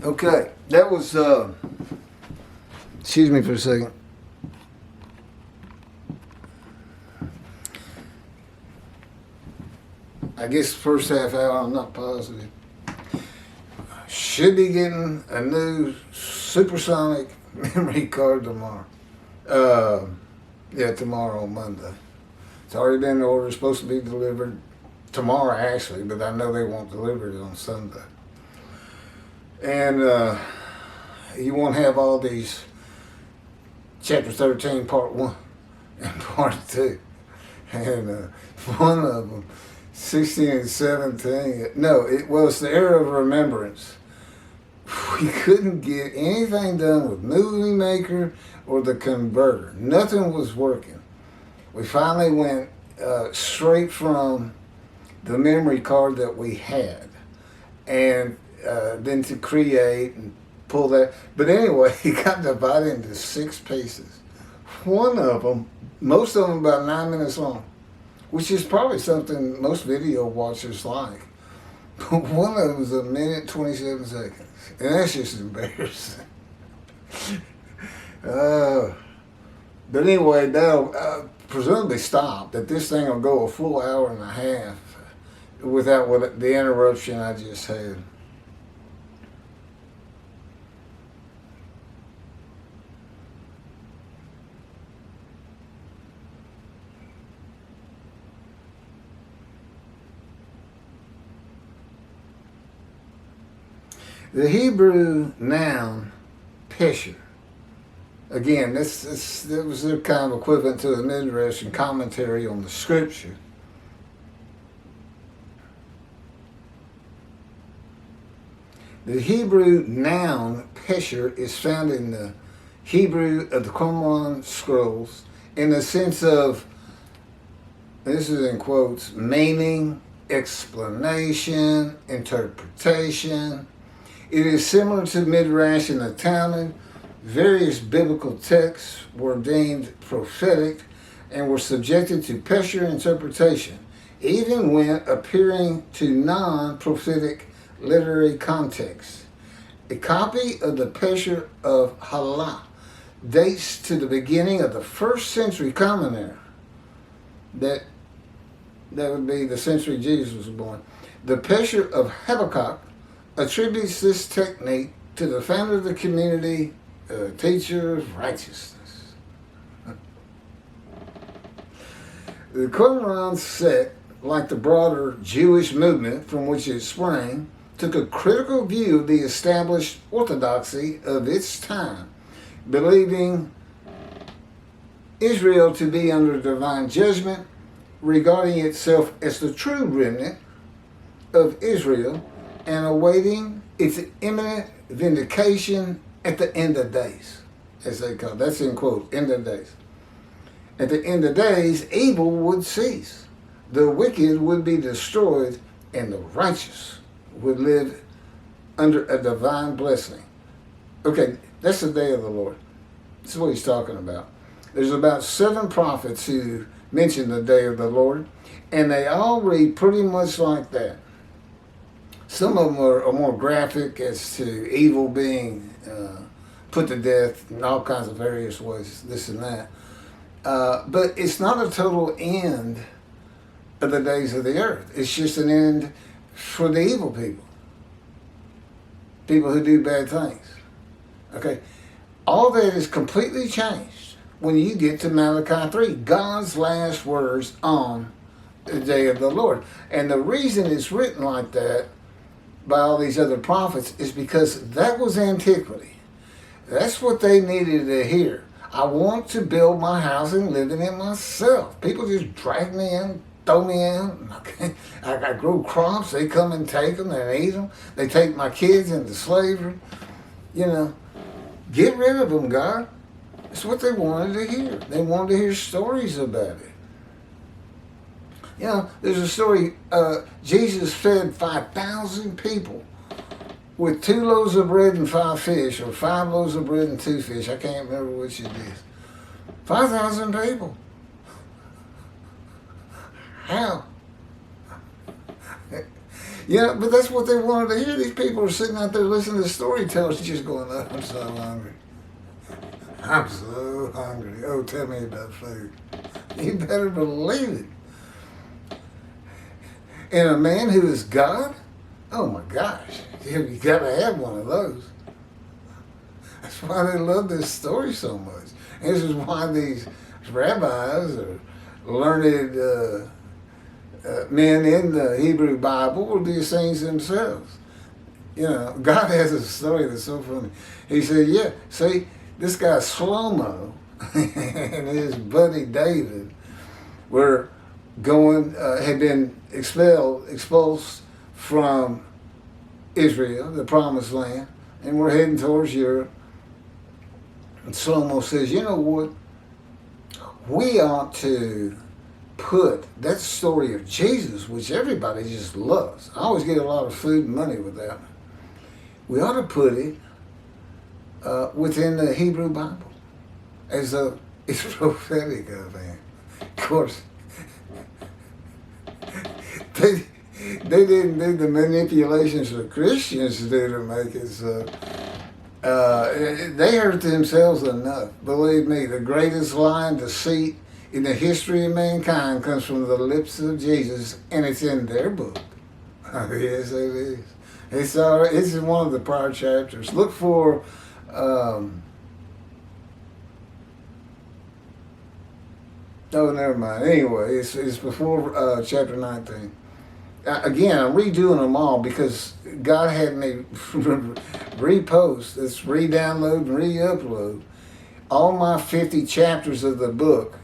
Okay, that was, excuse me for a second. I guess the first half hour, I'm not positive. Should be getting a new supersonic memory card tomorrow. Tomorrow on Monday. It's already been ordered, supposed to be delivered tomorrow actually, but I know they won't deliver it on Sunday. And you won't have all these chapter 13, part 1 and part 2. And one of them, 16 and 17, no, it was the era of remembrance. We couldn't get anything done with Movie Maker or the converter. Nothing was working. We finally went straight from the memory card that we had, and then to create and pull that. But anyway, it got divided into 6 pieces. One of them, most of them about 9 minutes long, which is probably something most video watchers like. But one of them was 1 minute, 27 seconds. And that's just embarrassing. But anyway, that'll presumably stop, that this thing will go a full hour and a half without the interruption I just had. The Hebrew noun pesher. Again, this was their kind of equivalent to a midrash and commentary on the scripture. The Hebrew noun pesher is found in the Hebrew of the Qumran scrolls in the sense of, this is in quotes, meaning, explanation, interpretation. It is similar to Midrash and the Talmud. Various biblical texts were deemed prophetic and were subjected to pesher interpretation, even when appearing to non-prophetic literary contexts. A copy of the pesher of Hallah dates to the beginning of the 1st century Common Era. That would be the century Jesus was born. The pesher of Habakkuk attributes this technique to the founder of the community, teacher of righteousness. The Qumran sect, like the broader Jewish movement from which it sprang, took a critical view of the established orthodoxy of its time, believing Israel to be under divine judgment, regarding itself as the true remnant of Israel, and awaiting its imminent vindication at the end of days, as they call it. That's in quote, end of days. At the end of days, evil would cease. The wicked would be destroyed, and the righteous would live under a divine blessing. Okay, that's the day of the Lord. This is what he's talking about. There's about 7 prophets who mention the day of the Lord, and they all read pretty much like that. Some of them are more graphic as to evil being put to death in all kinds of various ways, this and that. But it's not a total end of the days of the earth. It's just an end for the evil people. People who do bad things. Okay? All that is completely changed when you get to Malachi 3, God's last words on the day of the Lord. And the reason it's written like that by all these other prophets is because that was antiquity. That's what they needed to hear. I want to build my house and live in it myself. People just drag me in, throw me in. I grow crops. They come and take them and eat them. They take my kids into slavery. You know, get rid of them, God. That's what they wanted to hear. They wanted to hear stories about it. You know, there's a story, Jesus fed 5,000 people with 2 loaves of bread and 5 fish, or 5 loaves of bread and 2 fish. I can't remember which it is. 5,000 people. How? Yeah, but that's what they wanted to hear. These people are sitting out there listening to storytellers just going, oh, I'm so hungry. I'm so hungry. Oh, tell me about food. You better believe it. And a man who is God? Oh my gosh. You got to have one of those. That's why they love this story so much. And this is why these rabbis or learned men in the Hebrew Bible were the Essenes themselves. You know, God has a story that's so funny. He said, yeah, see, this guy Shlomo and his buddy David were had been expulsed from Israel, the promised land, and we're heading towards Europe. And Shlomo says, you know what? We ought to put that story of Jesus, which everybody just loves. I always get a lot of food and money with that. We ought to put it within the Hebrew Bible as though it's prophetic of him. Of course, they didn't do the manipulations that Christians do to make it so. They hurt themselves enough. Believe me, the greatest lie and deceit in the history of mankind comes from the lips of Jesus, and it's in their book. Yes, it is. It's in one of the prior chapters. Look for oh, never mind. Anyway, it's before chapter 19. Again, I'm redoing them all because God had me repost, let's re-download and re-upload all my 50 chapters of the book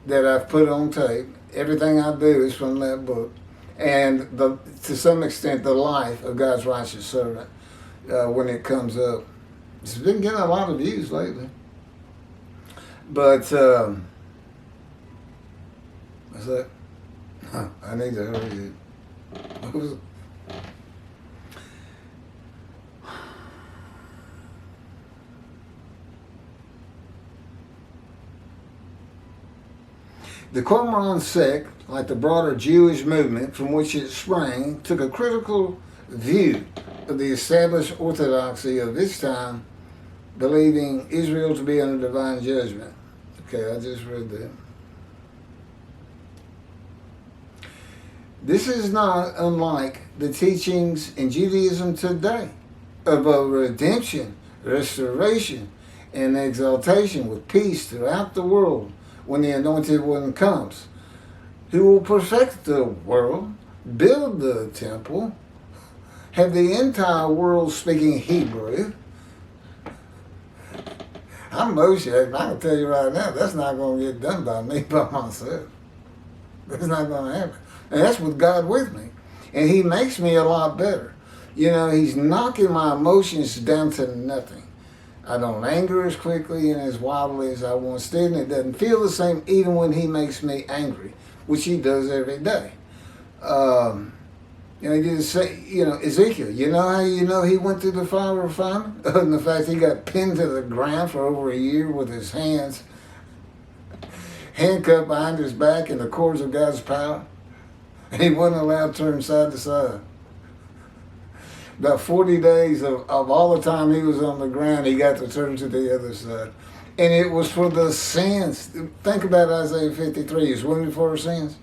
that I've put on tape. Everything I do is from that book. And to some extent, the life of God's righteous servant when it comes up. It's been getting a lot of views lately. But, what's that? I need to hurry it. What was it? The Qumran sect, like the broader Jewish movement from which it sprang, took a critical view of the established orthodoxy of its time, believing Israel to be under divine judgment. Okay, I just read that. This is not unlike the teachings in Judaism today of a redemption, restoration, and exaltation with peace throughout the world when the Anointed One comes, who will perfect the world, build the temple, have the entire world speaking Hebrew. I'm Moshe, I can tell you right now, that's not going to get done by me, by myself. That's not going to happen. And that's with God with me. And he makes me a lot better. You know, he's knocking my emotions down to nothing. I don't anger as quickly and as wildly as I once did, and it doesn't feel the same even when he makes me angry, which he does every day. You know, he didn't say, you know, Ezekiel, you know how you know he went through the fire refinement? And the fact he got pinned to the ground for over a year with his hands handcuffed behind his back in the cords of God's power. And he wasn't allowed to turn side to side. About 40 days of all the time he was on the ground, he got to turn to the other side. And it was for the sins. Think about Isaiah 53. He's wounded for our sins.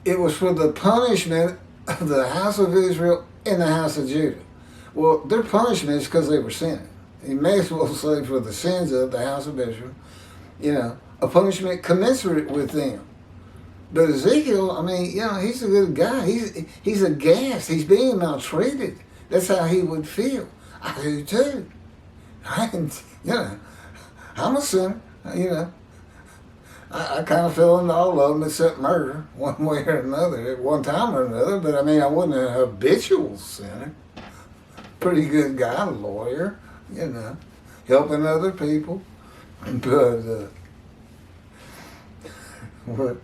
It was for the punishment of the house of Israel and the house of Judah. Well, their punishment is because they were sinning. You may as well say for the sins of the house of Israel, you know, a punishment commensurate with them. But Ezekiel, I mean, you know, he's a good guy. He's aghast. He's being maltreated. That's how he would feel. I do too. You know, I'm a sinner. You know, I kind of fell into all of them except murder, one way or another, at one time or another. But I mean, I wasn't a habitual sinner. Pretty good guy, lawyer, you know, helping other people. But what?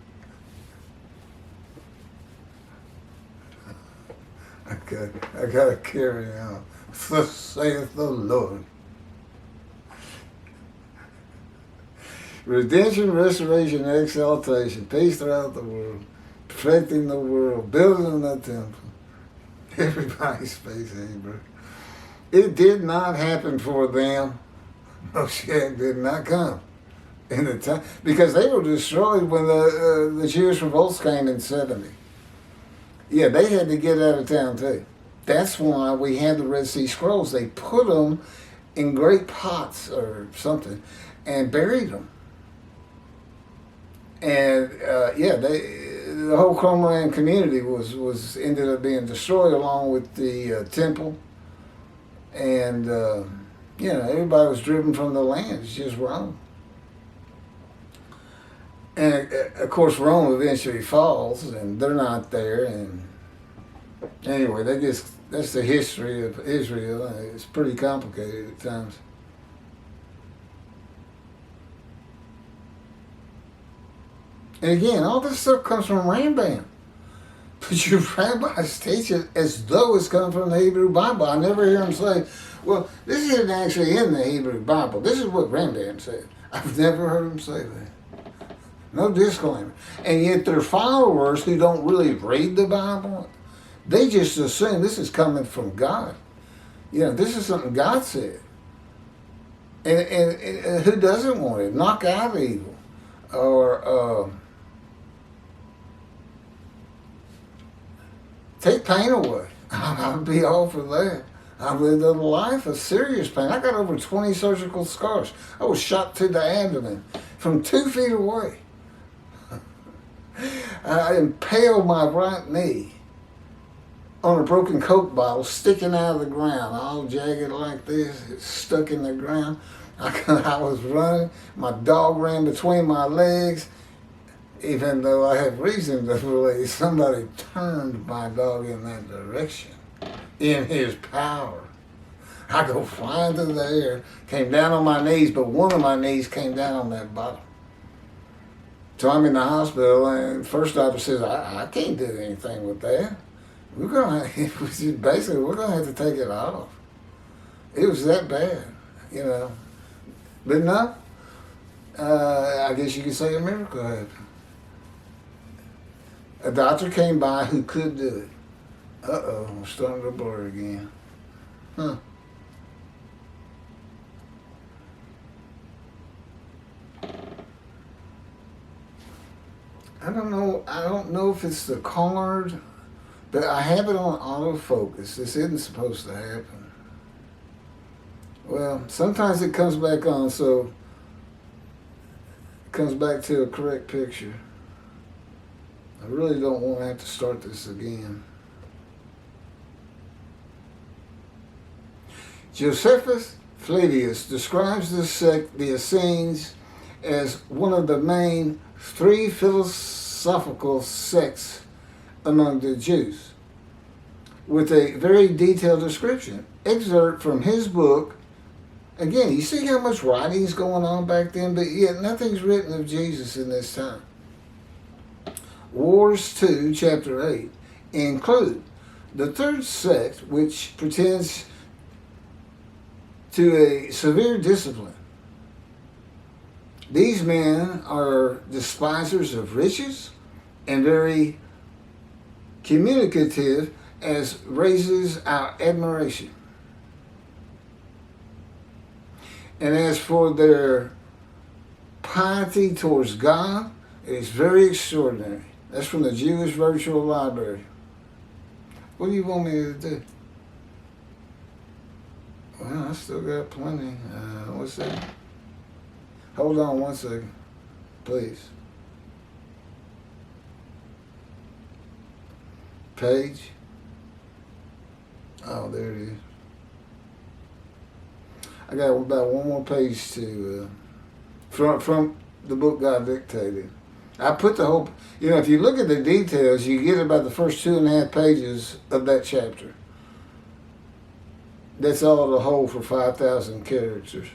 Okay, I gotta carry on. Thus saith the Lord. Redemption, restoration, exaltation, peace throughout the world. perfecting the world, building the temple. Everybody speaks Hebrew. It did not happen for them. Moshe did not come in the time because they were destroyed when the Jewish revolts came in 70. Yeah, they had to get out of town too. That's why we had the Red Sea Scrolls. They put them in great pots or something and buried them. And the whole Qumran community was ended up being destroyed along with the temple. And everybody was driven from the land. It's just Rome. And of course, Rome eventually falls, and they're not there. And anyway, that's the history of Israel. It's pretty complicated at times. And again, all this stuff comes from Rambam. But your rabbis teach it as though it's come from the Hebrew Bible. I never hear them say, well, this isn't actually in the Hebrew Bible. This is what Rambam said. I've never heard them say that. No disclaimer. And yet their followers who don't really read the Bible, they just assume this is coming from God. This is something God said. And who doesn't want it? Knock out evil. Or take pain away. I'll be all for that. I've lived a life of serious pain. I got over 20 surgical scars. I was shot to the abdomen from 2 feet away. I impaled my right knee on a broken Coke bottle sticking out of the ground, all jagged like this. It's stuck in the ground. I was running. My dog ran between my legs. Even though I have reason to believe somebody turned my dog in that direction in his power. I go flying through the air, came down on my knees, but one of my knees came down on that bottom. So I'm in the hospital, and the first doctor says, I can't do anything with that. We're gonna have to take it off. It was that bad, But no, I guess you could say a miracle happened. A doctor came by who could do it. I'm starting to blur again. I don't know if it's the card, but I have it on autofocus. This isn't supposed to happen. Well, sometimes it comes back on, so it comes back to a correct picture. I really don't want to have to start this again. Josephus Flavius describes this sect, the Essenes, as one of the main 3 philosophical sects among the Jews, with a very detailed description. Excerpt from his book. Again, you see how much writing's going on back then, but yet nothing's written of Jesus in this time. Wars 2, chapter 8, include the third sect, which pretends to a severe discipline. These men are despisers of riches and very communicative, as raises our admiration. And as for their piety towards God, it is very extraordinary. That's from the Jewish Virtual Library. What do you want me to do? Well, I still got plenty. What's that? Hold on one second, please. Page. Oh, there it is. I got about one more page to from the book God dictated. I put the whole, if you look at the details, you get about the first 2.5 pages of that chapter. That's all the whole for 5,000 characters.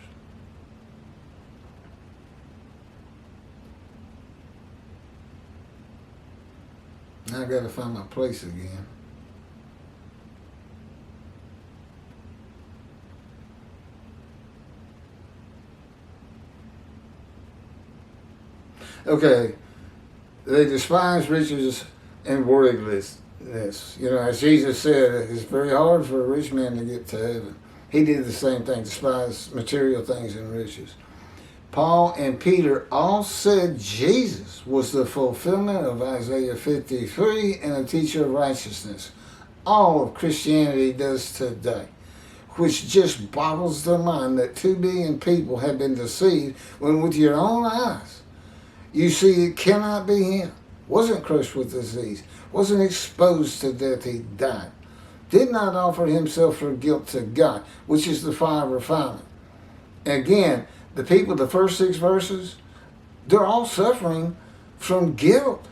Now I got to find my place again. Okay, they despise riches and worldliness. You know, as Jesus said, it's very hard for a rich man to get to heaven. He did the same thing, despise material things and riches. Paul and Peter all said Jesus was the fulfillment of Isaiah 53 and a teacher of righteousness. All of Christianity does today, which just boggles the mind that 2 billion people have been deceived when with your own eyes you see it cannot be him. Wasn't crushed with disease, wasn't exposed to death, he died. Did not offer himself for guilt to God, which is the fire of refinement. Again, the people, the first 6 verses, they're all suffering from guilt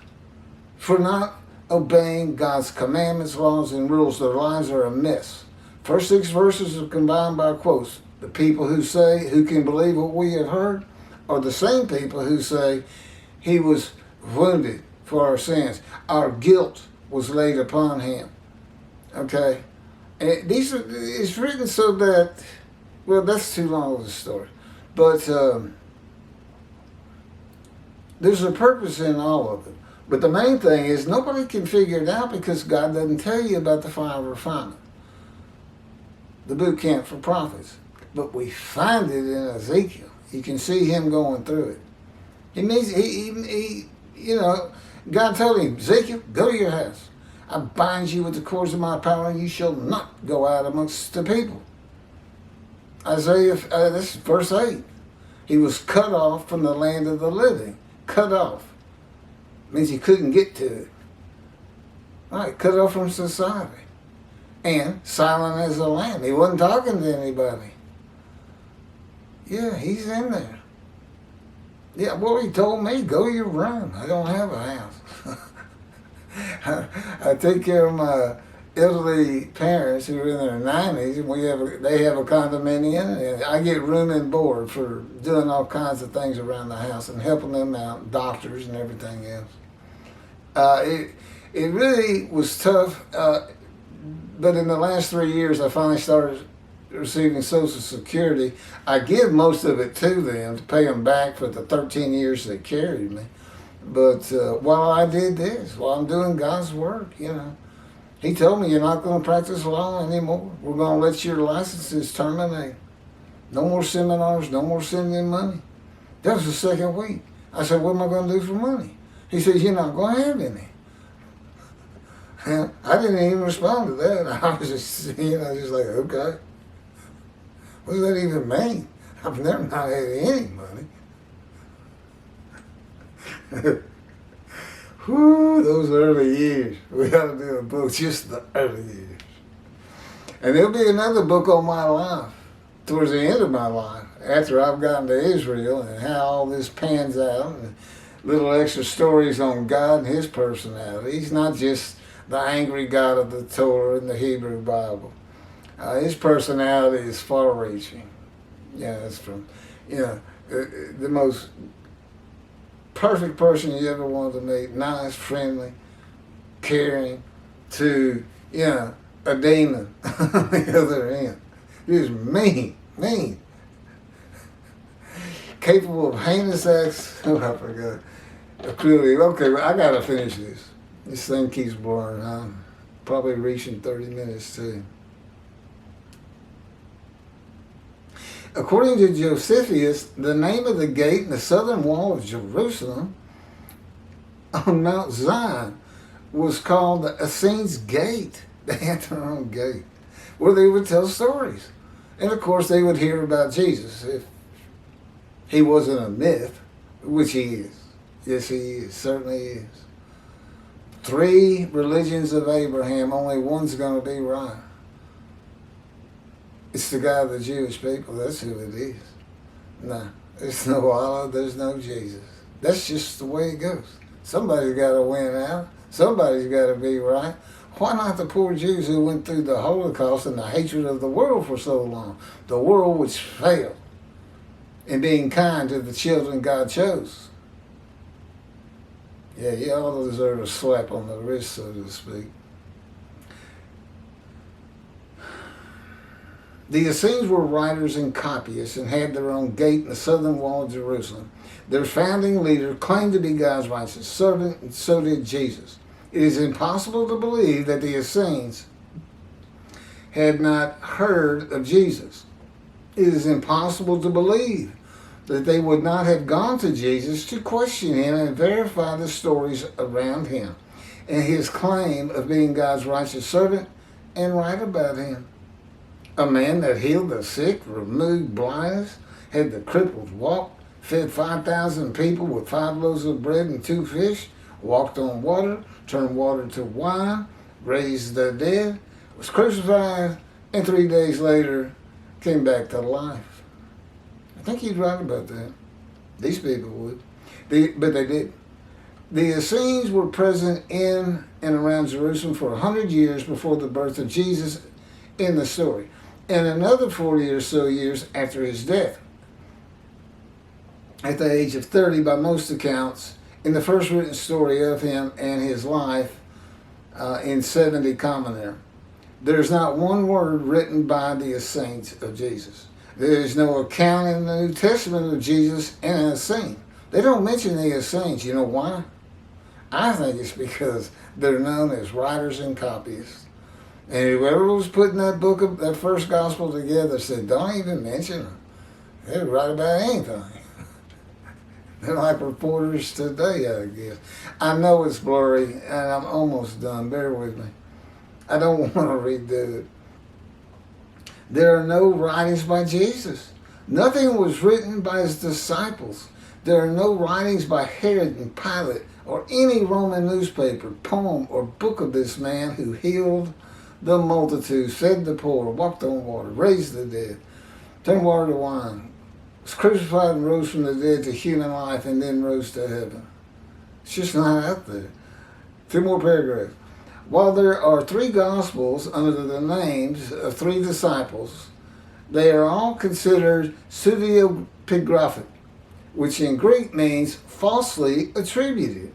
for not obeying God's commandments, laws, and rules. Their lives are a mess. First 6 verses are combined by quotes. The people who say, who can believe what we have heard, are the same people who say, he was wounded for our sins. Our guilt was laid upon him. Okay? And it's written so that, well, that's too long of a story. But there's a purpose in all of it. But the main thing is nobody can figure it out because God doesn't tell you about the fire of refinement, the boot camp for prophets. But we find it in Ezekiel. You can see him going through it. He you know, God told him, Ezekiel, go to your house. I bind you with the cords of my power, and you shall not go out amongst the people. Isaiah, this is verse 8. He was cut off from the land of the living. Cut off. Means he couldn't get to it. Right, cut off from society. And silent as a lamb. He wasn't talking to anybody. Yeah, he's in there. Yeah, well, he told me, go your room. I don't have a house. I take care of my elderly parents who are in their 90s, and they have a condominium, and I get room and board for doing all kinds of things around the house and helping them out, doctors and everything else. It really was tough, but in the last 3 years, I finally started receiving Social Security. I give most of it to them to pay them back for the 13 years they carried me. But while I did this, while I'm doing God's work, you know, he told me, you're not going to practice law anymore. We're going to let your licenses terminate. No more seminars, no more sending money. That was the second week. I said, what am I going to do for money? He said, you're not going to have any. And I didn't even respond to that. I was just, just like, okay. What does that even mean? I've never not had any money. Whew, those early years. We ought to do a book, just the early years. And there'll be another book on my life, towards the end of my life, after I've gotten to Israel and how all this pans out, and little extra stories on God and his personality. He's not just the angry God of the Torah and the Hebrew Bible. His personality is far-reaching. Yeah, it's from, the most perfect person you ever wanted to meet. Nice, friendly, caring, to, a demon on the other end. He was mean. Capable of heinous acts. Oh, I forgot. Clearly, okay, well, I gotta finish this. This thing keeps blurring. I'm probably reaching 30 minutes too. According to Josephus, the name of the gate in the southern wall of Jerusalem on Mount Zion was called the Essenes Gate. They had their own gate where they would tell stories. And of course, they would hear about Jesus if he wasn't a myth, which he is. Yes, he is. Certainly is. 3 religions of Abraham, only one's going to be right. It's the God of the Jewish people. That's who it is. No, there's no Allah, there's no Jesus. That's just the way it goes. Somebody's got to win out. Somebody's got to be right. Why not the poor Jews who went through the Holocaust and the hatred of the world for so long? The world which failed in being kind to the children God chose. Yeah, you all deserve a slap on the wrist, so to speak. The Essenes were writers and copyists and had their own gate in the southern wall of Jerusalem. Their founding leader claimed to be God's righteous servant, and so did Jesus. It is impossible to believe that the Essenes had not heard of Jesus. It is impossible to believe that they would not have gone to Jesus to question him and verify the stories around him and his claim of being God's righteous servant and write about him. A man that healed the sick, removed blindness, had the cripples walk, fed 5,000 people with 5 loaves of bread and 2 fish, walked on water, turned water to wine, raised the dead, was crucified, and 3 days later came back to life. I think he'd write about that. These people would. But they did. The Essenes were present in and around Jerusalem for 100 years before the birth of Jesus in the story, and another 40 or so years after his death, at the age of 30 by most accounts, in the first written story of him and his life in 70 Commentary. There's not one word written by the Essenes of Jesus. There is no account in the New Testament of Jesus and an Essene. They don't mention the Essenes. You know why? I think it's because they're known as writers and copyists. And whoever was putting that book, that first gospel together said, don't even mention them. They write about anything. They're like reporters today, I guess. I know it's blurry, and I'm almost done. Bear with me. I don't want to redo it. There are no writings by Jesus. Nothing was written by his disciples. There are no writings by Herod and Pilate or any Roman newspaper, poem, or book of this man who healed the multitudes, fed the poor, walked on water, raised the dead, turned water to wine, was crucified and rose from the dead to human life, and then rose to heaven. It's just not out there. 2 more paragraphs. While there are 3 Gospels under the names of 3 disciples, they are all considered pseudepigraphic, which in Greek means falsely attributed.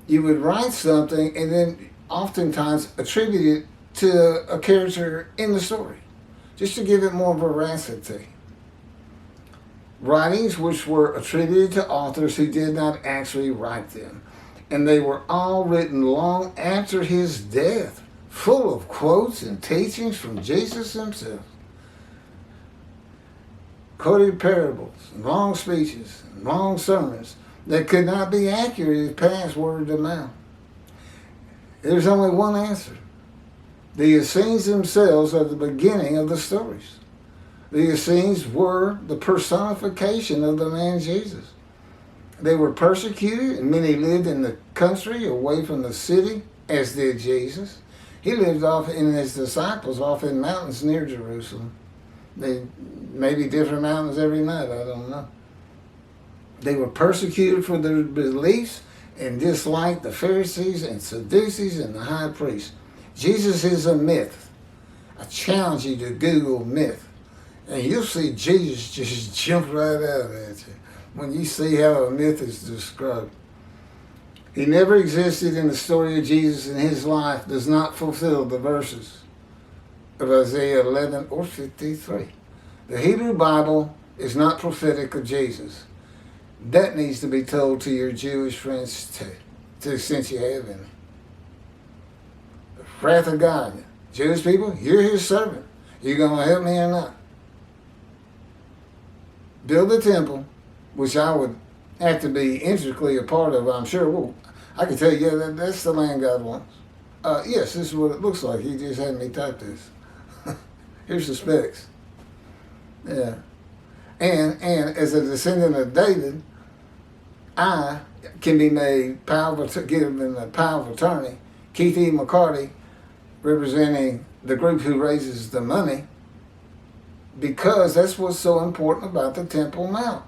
You would write something and then oftentimes attribute it to a character in the story, just to give it more veracity. Writings which were attributed to authors who did not actually write them. And they were all written long after his death, full of quotes and teachings from Jesus himself. Quoted parables, and long speeches, and long sermons that could not be accurate if passed word to mouth. There's only one answer. The Essenes themselves are the beginning of the stories. The Essenes were the personification of the man Jesus. They were persecuted, and many lived in the country away from the city, as did Jesus. He lived off in his disciples off in mountains near Jerusalem. They maybe different mountains every night, I don't know. They were persecuted for their beliefs and disliked the Pharisees and Sadducees and the high priests. Jesus is a myth. I challenge you to Google myth, and you'll see Jesus just jump right out at you when you see how a myth is described. He never existed, and the story of Jesus and his life does not fulfill the verses of Isaiah 11 or 53. The Hebrew Bible is not prophetic of Jesus. That needs to be told to your Jewish friends too, to the extent you have any. The wrath of God. Jewish people, you're his servant. You going to help me or not? Build the temple, which I would have to be intricately a part of, I'm sure. Well, I can tell you, yeah, that's the land God wants. Yes, this is what it looks like. He just had me type this. Here's the specs. Yeah. And as a descendant of David, I can be made given the power of attorney. Keith E. McCarty, representing the group who raises the money, because that's what's so important about the Temple Mount.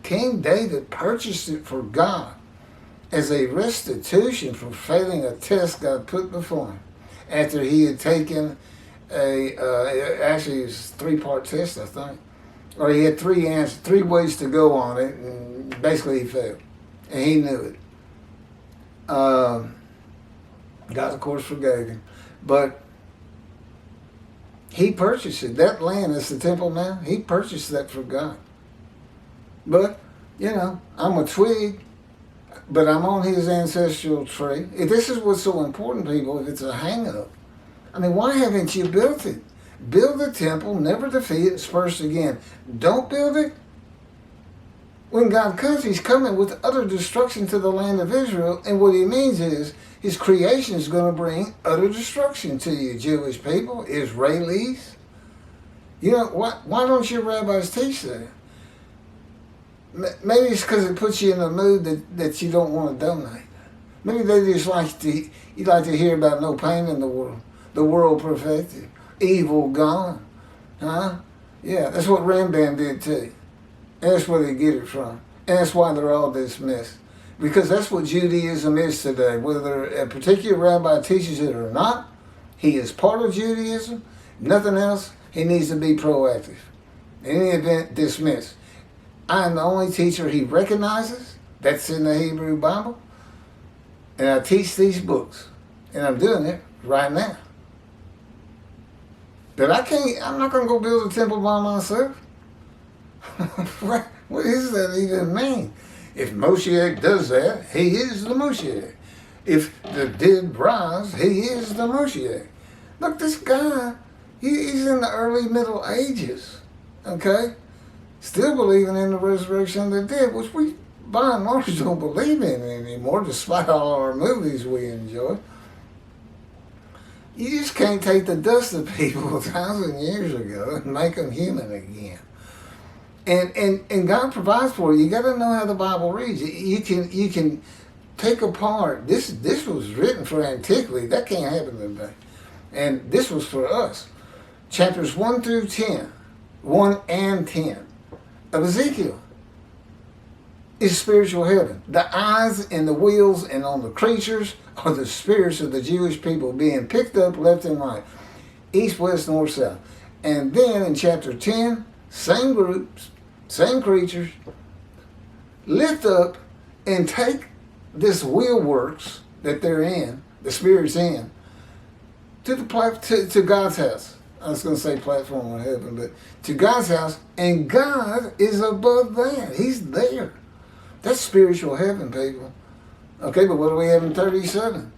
King David purchased it for God as a restitution for failing a test God put before him after he had taken actually it was a 3-part test, I think. Or he had 3 ways to go on it, and basically he failed. And he knew it. God, of course, forgave him. But he purchased it. That land is the Temple Mount. He purchased that for God. But, I'm a twig. but I'm on his ancestral tree. If this is what's so important, people, if it's a hang-up, I mean, why haven't you built it? Build the temple, never defeat it, disperse again. Don't build it. When God comes, he's coming with utter destruction to the land of Israel, and what he means is his creation is going to bring utter destruction to you, Jewish people, Israelis. You know, why don't your rabbis teach that? Maybe it's because it puts you in a mood that you don't want to donate. Maybe they just you like to hear about no pain in the world perfected, evil gone. Huh? Yeah, that's what Rambam did too. And that's where they get it from. And that's why they're all dismissed. Because that's what Judaism is today. Whether a particular rabbi teaches it or not, he is part of Judaism. Nothing else. He needs to be proactive. In any event, dismissed. I am the only teacher he recognizes. That's in the Hebrew Bible. And I teach these books. And I'm doing it right now. But I'm not going to go build a temple by myself. What does that even mean? If Moshiach does that, he is the Moshiach. If the dead rise, he is the Moshiach. Look, this guy, he's in the early Middle Ages, okay? Still believing in the resurrection of the dead, which we, by and large, don't believe in anymore, despite all our movies we enjoy. You just can't take the dust of people 1,000 years ago and make them human again. And God provides for you. You got to know how the Bible reads. You can take apart. This was written for antiquity. That can't happen today. And this was for us. Chapters 1 through 10, 1 and 10 of Ezekiel is spiritual heaven. The eyes and the wheels and on the creatures are the spirits of the Jewish people being picked up left and right, east, west, north, south. And then in chapter 10, same groups, same creatures, lift up and take this wheel works that they're in, the spirit's in, to God's house. I was going to say platform of heaven, but to God's house, and God is above that. He's there. That's spiritual heaven, people. Okay, but what do we have in 37?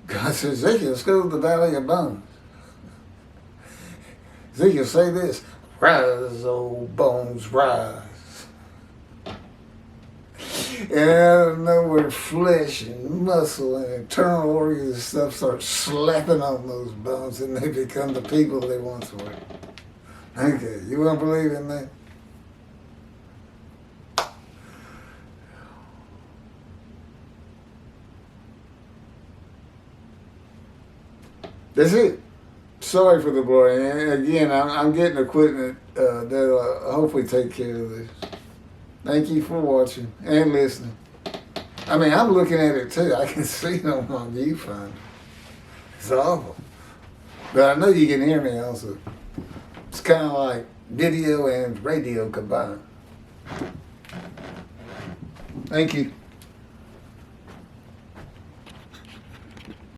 God says, Ezekiel, let's go to the valley of bones. Ezekiel, say this, rise, old bones, rise. And out of nowhere, flesh and muscle and internal organs and stuff start slapping on those bones, and they become the people they once were. Okay, you want to believe in that? That's it. Sorry for the blurring. And again, I'm getting equipment that'll hopefully take care of this. Thank you for watching and listening. I mean, I'm looking at it too. I can see it on my viewfinder. It's awful. But I know you can hear me also. It's kind of like video and radio combined. Thank you.